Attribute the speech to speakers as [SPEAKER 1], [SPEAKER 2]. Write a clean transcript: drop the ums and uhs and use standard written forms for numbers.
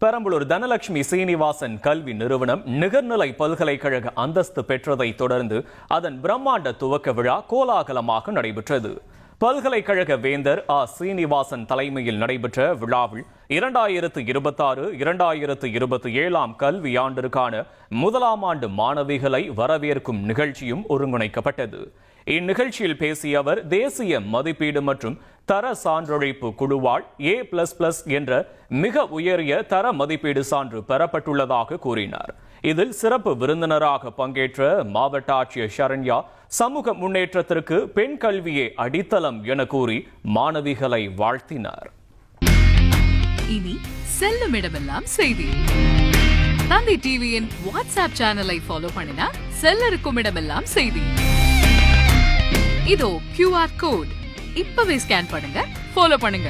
[SPEAKER 1] பெரம்பலூர் தனலட்சுமி சீனிவாசன் கல்வி நிறுவனம் நிகர்நிலை பல்கலைக்கழக அந்தஸ்து பெற்றதை தொடர்ந்து அதன் பிரம்மாண்ட துவக்க விழா கோலாகலமாக நடைபெற்றது. பல்கலைக்கழக வேந்தர் சீனிவாசன் தலைமையில் நடைபெற்ற விழாவில் 2026-2027 கல்வியாண்டிற்கான முதலாம் ஆண்டு மாணவிகளை வரவேற்கும் நிகழ்ச்சியும் ஒருங்கிணைக்கப்பட்டது. இந்நிகழ்ச்சியில் பேசிய அவர், தேசிய மதிப்பீடு மற்றும் தர சான்றழைப்பு குழுவால் A++ என்ற மிக உயரிய தர மதிப்பீடு சான்று பெறப்பட்டுள்ளதாக கூறினார். இதில் சிறப்பு விருந்தினராக பங்கேற்ற மாவட்ட ஆட்சியர் சரண்யா, சமூக முன்னேற்றத்திற்கு பெண் கல்வியே அடித்தளம் என கூறி மாணவிகளை வாழ்த்தினார்.
[SPEAKER 2] இனி செல்லும் இடமெல்லாம் செய்தி. தந்தை டிவியின் வாட்ஸ்அப் சேனலை ஃபாலோ பண்ணினா செல்ல இருக்கும் இடமெல்லாம் செய்தி. இதோ QR கோட் இப்பவே ஸ்கேன் பண்ணுங்க, ஃபாலோ பண்ணுங்க.